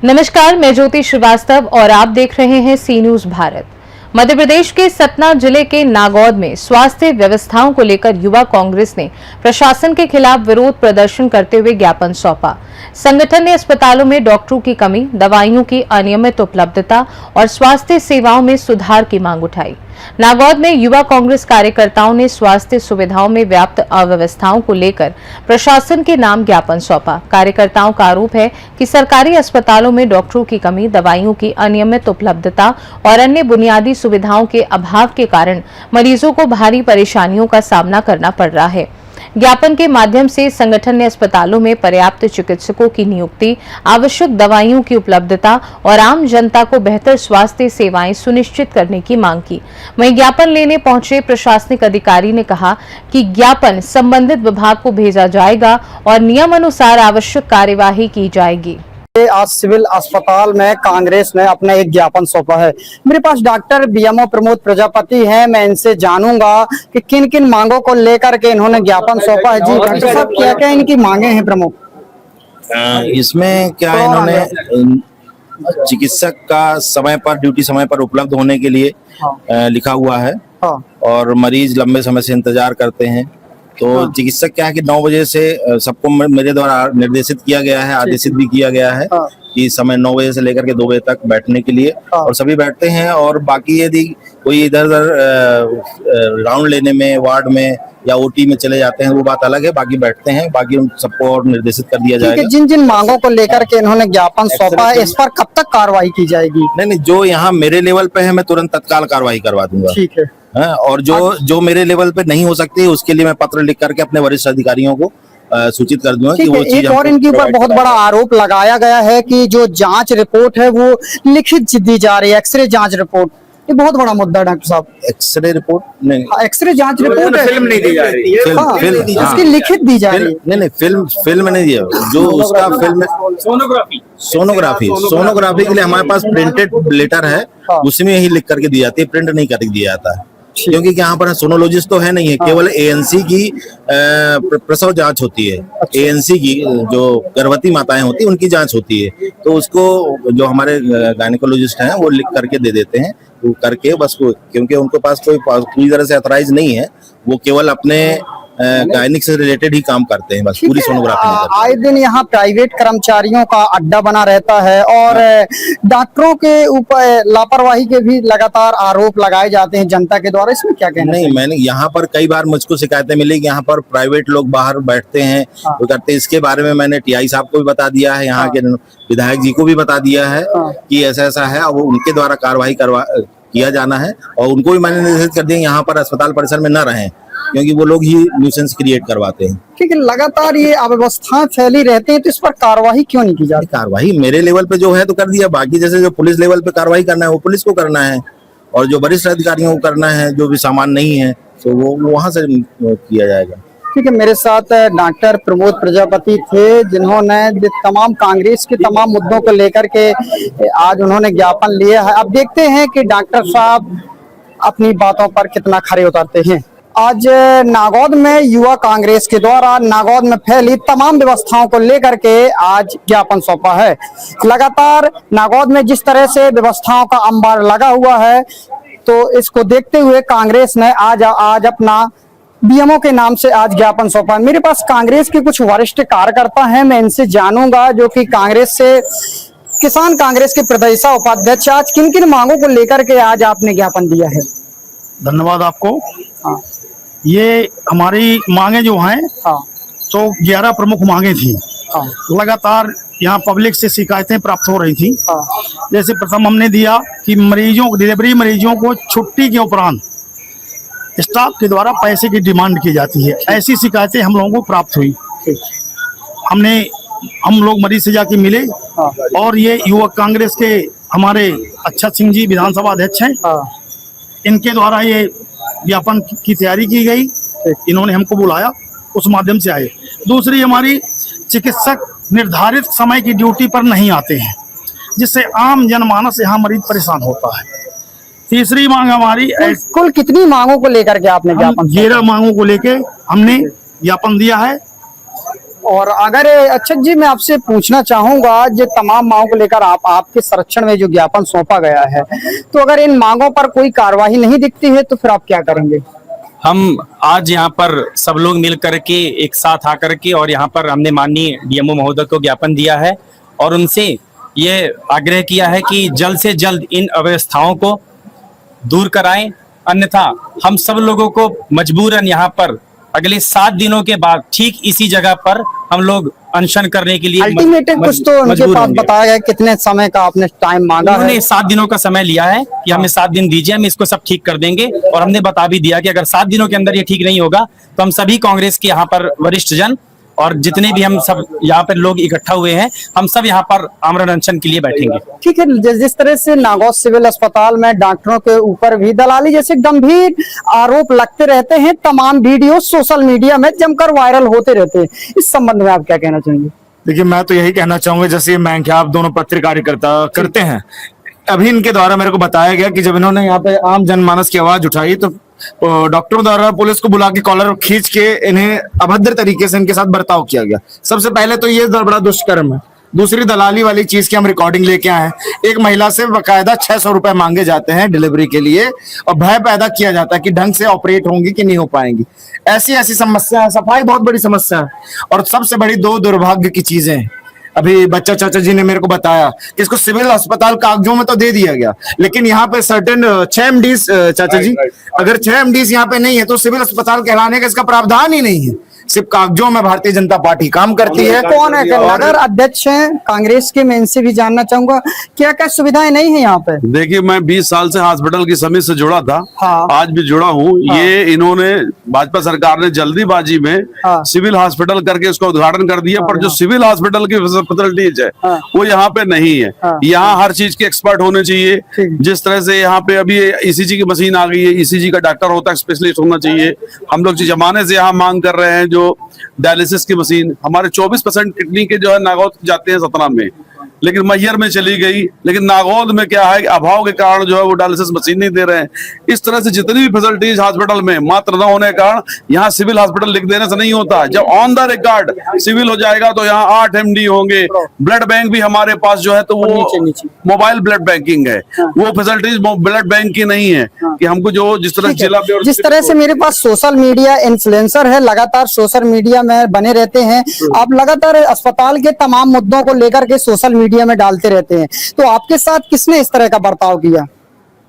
नमस्कार, मैं ज्योति श्रीवास्तव और आप देख रहे हैं सी न्यूज भारत। मध्य प्रदेश के सतना जिले के नागौद में स्वास्थ्य व्यवस्थाओं को लेकर युवा कांग्रेस ने प्रशासन के खिलाफ विरोध प्रदर्शन करते हुए ज्ञापन सौंपा। संगठन ने अस्पतालों में डॉक्टरों की कमी, दवाइयों की अनियमित उपलब्धता और स्वास्थ्य सेवाओं में सुधार की मांग उठाई। नागौद में युवा कांग्रेस कार्यकर्ताओं ने स्वास्थ्य सुविधाओं में व्याप्त अव्यवस्थाओं को लेकर प्रशासन के नाम ज्ञापन सौंपा। कार्यकर्ताओं का आरोप है कि सरकारी अस्पतालों में डॉक्टरों की कमी, दवाइयों की अनियमित उपलब्धता और अन्य बुनियादी सुविधाओं के अभाव के कारण मरीजों को भारी परेशानियों का सामना करना पड़ रहा है। ज्ञापन के माध्यम से संगठन ने अस्पतालों में पर्याप्त चिकित्सकों की नियुक्ति, आवश्यक दवाइयों की उपलब्धता और आम जनता को बेहतर स्वास्थ्य सेवाएं सुनिश्चित करने की मांग की। वहीं ज्ञापन लेने पहुंचे प्रशासनिक अधिकारी ने कहा कि ज्ञापन संबंधित विभाग को भेजा जाएगा और नियमानुसार आवश्यक कार्यवाही की जाएगी। आज सिविल अस्पताल में कांग्रेस ने अपना एक ज्ञापन सौंपा है। मेरे पास डॉक्टर बीएमओ प्रमोद प्रजापति हैं। मैं इनसे जानूंगा कि किन किन मांगों को लेकर के इन्होंने ज्ञापन सौंपा है। जी डॉक्टर साहब, क्या क्या इनकी मांगे हैं प्रमुख? इसमें क्या है, इन्होंने चिकित्सक का समय पर ड्यूटी समय पर उपलब्ध होने के लिए लिखा हुआ है और मरीज लंबे समय से इंतजार करते हैं। तो चिकित्सक क्या है कि 9 बजे से सबको मेरे द्वारा निर्देशित किया गया है, आदेशित भी किया गया है कि समय 9 बजे से लेकर के 2 बजे तक बैठने के लिए, और सभी बैठते हैं। और बाकी यदि कोई इधर उधर राउंड लेने में, वार्ड में या ओटी में चले जाते हैं वो बात अलग है, बाकी बैठते हैं। बाकी उन सबको और निर्देशित कर दिया जाएगा। जिन जिन मांगों को लेकर के इन्होंने ज्ञापन सौंपा है, इस पर कब तक कार्रवाई की जाएगी? नहीं, जो यहाँ मेरे लेवल पे है मैं तुरंत तत्काल कार्रवाई करवा दूंगा। ठीक है। और जो मेरे लेवल पे नहीं हो सकती उसके लिए मैं पत्र लिख करके अपने वरिष्ठ अधिकारियों को सूचित कर दूंगा कि वो चीज। एक और इनके ऊपर बहुत बड़ा आरोप लगाया गया है कि जो जांच रिपोर्ट है वो लिखित दी जा रही है, एक्सरे जांच रिपोर्ट। ये बहुत बड़ा मुद्दा है डॉक्टर साहब। एक्सरे रिपोर्ट नहीं, एक्सरे जांच रिपोर्ट है, फिल्म नहीं दी जा रही है, फिल्म इसकी लिखित दी जा रही है। नहीं, फिल्म नहीं दिया, जो उसका फिल्म सोनोग्राफी के लिए हमारे पास प्रिंटेड लेटर है, उसमें ही लिख करके दी जाती है, प्रिंट नहीं करके दिया जाता है। क्योंकि यहाँ पर सोनोलॉजिस्ट तो है नहीं है, केवल एएनसी की प्रसव जांच होती है। एएनसी की जो गर्भवती माताएं होती है उनकी जांच होती है, तो उसको जो हमारे गायनेकोलॉजिस्ट हैं वो लिख करके दे देते हैं, वो करके बस, क्योंकि उनके पास कोई पूरी तरह से ऑथराइज नहीं है, वो केवल अपने गायनिक से रिलेटेड ही काम करते हैं, बस पूरी सोनोग्राफी नहीं करते। आए दिन यहाँ प्राइवेट कर्मचारियों का अड्डा बना रहता है और डॉक्टरों के ऊपर लापरवाही के भी लगातार आरोप लगाए जाते हैं जनता के द्वारा। इसमें क्या कहना? नहीं, मैंने यहाँ पर कई बार मुझको शिकायतें मिली कि यहाँ पर प्राइवेट लोग बाहर बैठते हैं, वो करते हैं। इसके बारे में मैंने टीआई साहब को भी बता दिया है, यहाँ के विधायक जी को भी बता दिया है कि ऐसा ऐसा है, वो उनके द्वारा कार्रवाई किया जाना है। और उनको भी मैंने निर्देशित कर दिया यहाँ पर अस्पताल परिसर में न रहें, क्योंकि वो लोग ही न्यूसेंस क्रिएट करवाते हैं। ठीक है, लगातार ये अव्यवस्थाएं फैली रहती हैं, तो इस पर कार्रवाई क्यों नहीं की जाती? कार्रवाई मेरे लेवल पे जो है तो कर दिया, बाकी जैसे जो पुलिस लेवल पे कार्रवाई करना है वो पुलिस को करना है, और जो वरिष्ठ अधिकारियों को करना है, जो भी सामान नहीं है तो वो वहां से किया जाएगा। ठीक है, मेरे साथ डॉक्टर प्रमोद प्रजापति थे, जिन्होंने तमाम कांग्रेस के तमाम मुद्दों को लेकर के आज उन्होंने ज्ञापन लिया है। अब देखते हैं कि डॉक्टर साहब अपनी बातों पर कितना खरे उतरते हैं। आज नागौद में युवा कांग्रेस के द्वारा नागौद में फैली तमाम व्यवस्थाओं को लेकर के आज ज्ञापन सौंपा है। लगातार नागौद में जिस तरह से व्यवस्थाओं का अंबार लगा हुआ है, तो इसको देखते हुए कांग्रेस ने आज अपना बीएमओ के नाम से आज ज्ञापन सौंपा। मेरे पास कांग्रेस के कुछ वरिष्ठ कार्यकर्ता हैं, मैं इनसे जानूंगा, जो कि कांग्रेस से किसान कांग्रेस के प्रदेश उपाध्यक्ष। आज किन किन मांगों को लेकर के आज आपने ज्ञापन दिया है? धन्यवाद आपको। ये हमारी मांगे जो हैं तो 11 प्रमुख मांगे थी। लगातार यहाँ पब्लिक से शिकायतें प्राप्त हो रही थी। जैसे प्रथम हमने दिया कि डिलीवरी मरीजों को छुट्टी के उपरांत स्टाफ के द्वारा पैसे की डिमांड की जाती है, ऐसी शिकायतें हम लोगों को प्राप्त हुई। हम लोग मरीज से जाके मिले और ये युवक कांग्रेस के हमारे अच्छा सिंह जी विधानसभा अध्यक्ष हैं, इनके द्वारा ये ज्ञापन की तैयारी की गई। इन्होंने हमको बुलाया, उस माध्यम से आए। दूसरी, हमारी चिकित्सक निर्धारित समय की ड्यूटी पर नहीं आते हैं, जिससे आम जनमानस यहाँ मरीज परेशान होता है। तीसरी मांग हमारी, कुल कितनी मांगों को लेकर के आपने ज्ञापन? 11 मांगों को लेकर हमने ज्ञापन दिया है और अगर अक्षत जी मैं आपसे पूछना चाहूंगा, जो तमाम मांगों को लेकर आपके संरक्षण में जो ज्ञापन सौंपा गया है, तो अगर इन मांगों पर कोई कार्यवाही नहीं दिखती है तो फिर आप क्या करेंगे? हम आज यहाँ पर सब लोग मिल करके एक साथ आकर के और यहाँ पर हमने माननीय डीएमओ महोदय को ज्ञापन दिया है और उनसे ये आग्रह किया है कि जल्द से जल्द इन अव्यवस्थाओं को दूर कराएं, अन्यथा हम सब लोगों को मजबूरन यहाँ पर अगले 7 दिनों के बाद ठीक इसी जगह पर हम लोग अनशन करने के लिए अल्टीमेटम कुछ तो उनके पास बताया गया, कितने समय का आपने टाइम मांगा है? उन्होंने 7 दिनों का समय लिया है कि हमें 7 दिन दीजिए, हम इसको सब ठीक कर देंगे। और हमने बता भी दिया कि अगर 7 दिनों के अंदर ये ठीक नहीं होगा तो हम सभी कांग्रेस के यहाँ पर वरिष्ठ जन और जितने भी हम सब यहाँ पर लोग इकट्ठा हुए हैं, हम सब यहाँ पर आमरण अनशन के लिए बैठेंगे। ठीक है, जिस तरह से नागौद सिविल अस्पताल में डॉक्टरों के ऊपर भी दलाली जैसे गंभीर आरोप लगते रहते हैं, तमाम वीडियो सोशल मीडिया में जमकर वायरल होते रहते हैं, इस संबंध में आप क्या कहना चाहेंगे? देखिए, मैं तो यही कहना चाहूंगा, जैसे मैं क्या आप दोनों पत्रकारिता करते हैं, अभी इनके द्वारा मेरे को बताया गया कि जब इन्होंने यहाँ पे आम जनमानस की आवाज उठाई तो डॉक्टरों द्वारा पुलिस को बुला के कॉलर खींच के इन्हें अभद्र तरीके से इनके साथ बर्ताव किया गया। सबसे पहले तो ये बड़ा दुष्कर्म है। दूसरी दलाली वाली चीज की हम रिकॉर्डिंग लेके आए हैं। एक महिला से बकायदा 600 रुपए मांगे जाते हैं डिलीवरी के लिए और भय पैदा किया जाता है कि ढंग से ऑपरेट होंगी कि नहीं हो पाएंगी। ऐसी ऐसी समस्या है, सफाई बहुत बड़ी समस्या है और सबसे बड़ी 2 दुर्भाग्य की चीजें हैं। अभी बच्चा चाचा जी ने मेरे को बताया कि इसको सिविल अस्पताल कागजों में तो दे दिया गया, लेकिन यहाँ पे सर्टेन 6 MDs चाचा जी, अगर 6 MDs यहाँ पे नहीं है तो सिविल अस्पताल कहलाने का इसका प्रावधान ही नहीं है। सिर्फ कागजों में भारतीय जनता पार्टी काम करती है। कौन है नगर अध्यक्ष हैं कांग्रेस के? मैं इनसे भी जानना चाहूंगा क्या क्या सुविधाएं नहीं है यहाँ पे? देखिए, मैं 20 साल से हॉस्पिटल की समिति से जुड़ा था। हाँ। आज भी जुड़ा हूँ। हाँ। ये इन्होंने भाजपा सरकार ने जल्दीबाजी में हाँ। सिविल हॉस्पिटल करके उसका उद्घाटन कर दिया। हाँ। पर जो सिविल हॉस्पिटल की फैसिलिटीज है हाँ। वो यहाँ पे नहीं है। हाँ। यहाँ हर चीज के एक्सपर्ट होने चाहिए। जिस तरह से यहाँ पे अभी ECG की मशीन आ गई है, ECG का डॉक्टर होता है, स्पेशलिस्ट होना चाहिए। हम लोग जमाने से यहाँ मांग कर रहे हैं जो डायलिसिस की मशीन। हमारे 24% किडनी के जो है नागौद जाते हैं 17 में, लेकिन मैहर में चली गई। लेकिन नागौद में क्या है, अभाव के कारण जो है वो डायलिसिस मशीन नहीं दे रहे हैं। इस तरह से जितनी भी फैसिलिटीज हॉस्पिटल में मात्र न होने के कारण यहाँ सिविल हॉस्पिटल लिख देने से नहीं होता। जब ऑन द रिकॉर्ड सिविल हो जाएगा तो यहाँ 8 MD होंगे। ब्लड बैंक भी हमारे पास जो है तो वो मोबाइल ब्लड बैंकिंग है। वो फैसिलिटीज ब्लड बैंक की नहीं है कि हमको जो जिस तरह से मेरे पास सोशल मीडिया इन्फ्लुएंसर है, लगातार सोशल मीडिया में बने रहते हैं, आप लगातार अस्पताल के तमाम मुद्दों को लेकर के सोशल मीडिया में डालते रहते हैं, तो आपके साथ किसने इस तरह का बर्ताव किया?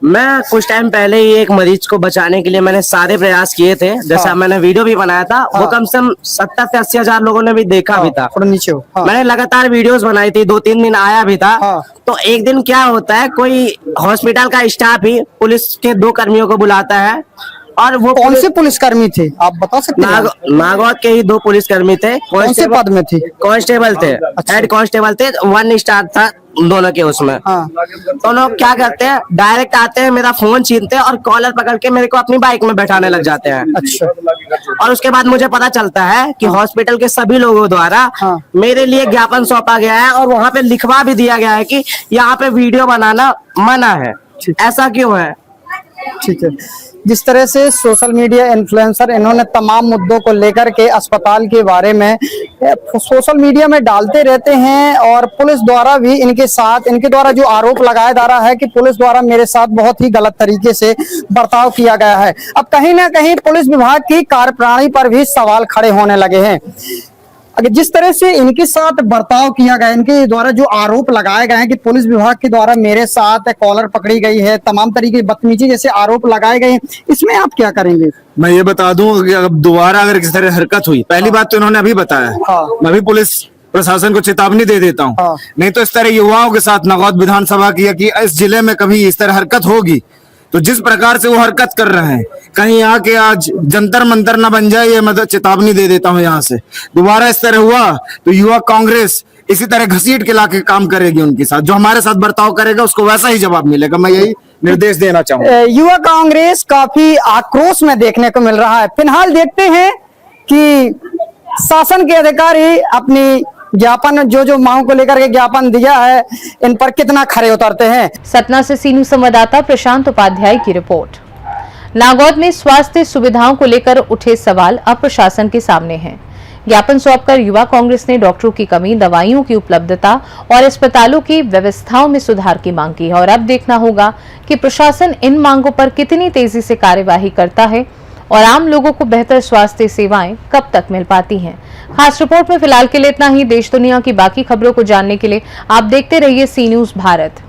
मैं कुछ टाइम पहले ही एक मरीज को बचाने के लिए मैंने सारे प्रयास किए थे। जैसा मैंने वीडियो भी बनाया था, वो कम से कम 70 से 80 हजार लोगों ने भी देखा भी था। नीचे हो। मैंने लगातार वीडियोस बनाई थी, 2-3 दिन आया भी था। तो एक दिन क्या होता है, कोई हॉस्पिटल का स्टाफ ही पुलिस के 2 कर्मियों को बुलाता है और वो कौन से पुलिसकर्मी थे आप बता सकते हैं? नागौद के ही 2 पुलिसकर्मी थे। कौन से पद में थे? कांस्टेबल थे। हेड कांस्टेबल थे, 1 स्टार था दोनों के उसमें। तो लोग क्या करते हैं, डायरेक्ट आते हैं, मेरा फोन छीनते हैं और कॉलर पकड़ के मेरे को अपनी बाइक में बैठाने लग जाते हैं। अच्छा। और उसके बाद मुझे पता चलता है कि हॉस्पिटल के सभी लोगों द्वारा मेरे लिए ज्ञापन सौंपा गया है और वहाँ पे लिखवा भी दिया गया है कि यहाँ पे वीडियो बनाना मना है। ऐसा क्यों है? ठीक है, जिस तरह से सोशल मीडिया इन्फ्लुएंसर इन्होंने तमाम मुद्दों को लेकर के अस्पताल के बारे में सोशल मीडिया में डालते रहते हैं और पुलिस द्वारा भी इनके साथ, इनके द्वारा जो आरोप लगाया जा रहा है कि पुलिस द्वारा मेरे साथ बहुत ही गलत तरीके से बर्ताव किया गया है, अब कहीं ना कहीं पुलिस विभाग की कार्यप्रणाली पर भी सवाल खड़े होने लगे हैं। अगर जिस तरह से इनके साथ बर्ताव किया गया, इनके द्वारा जो आरोप लगाए गए हैं कि पुलिस विभाग के द्वारा मेरे साथ कॉलर पकड़ी गई है, तमाम तरीके की बदतमीजी जैसे आरोप लगाए गए हैं, इसमें आप क्या करेंगे? मैं ये बता दूं कि अब दोबारा अगर किसी तरह हरकत हुई, पहली बात तो इन्होंने अभी बताया, मैं भी पुलिस प्रशासन को चेतावनी दे देता हूँ, नहीं तो इस तरह युवाओं के साथ नागौद विधानसभा की कि इस जिले में कभी इस तरह हरकत होगी तो जिस प्रकार से वो हरकत कर रहे हैं, कहीं आके आज जंतर मंतर न बन जाए, ये मैं चेतावनी दे देता हूँ। यहाँ से दोबारा इस तरह हुआ तो युवा कांग्रेस इसी तरह घसीट के लाके काम करेगी उनके साथ। जो हमारे साथ बर्ताव करेगा उसको वैसा ही जवाब मिलेगा। मैं यही निर्देश देना चाहूंगा। युवा कांग्रेस काफी आक्रोश में देखने को मिल रहा है। फिलहाल देखते हैं कि शासन के अधिकारी अपनी ज्ञापन जो मांग को लेकर के ज्ञापन दिया है, इन पर कितना खरे उतरते हैं। सतना से सीनू संवाददाता प्रशांत उपाध्याय की रिपोर्ट। नागौद में स्वास्थ्य सुविधाओं को लेकर उठे सवाल अब प्रशासन के सामने हैं। ज्ञापन सौंपकर युवा कांग्रेस ने डॉक्टरों की कमी, दवाइयों की उपलब्धता और अस्पतालों की व्यवस्थाओं में सुधार की मांग की है। और अब देखना होगा कि प्रशासन इन मांगों पर कितनी तेजी से कार्यवाही करता है और आम लोगों को बेहतर स्वास्थ्य सेवाएं कब तक मिल पाती हैं। खास रिपोर्ट में फिलहाल के लिए इतना ही। देश दुनिया की बाकी खबरों को जानने के लिए आप देखते रहिए सी न्यूज़ भारत।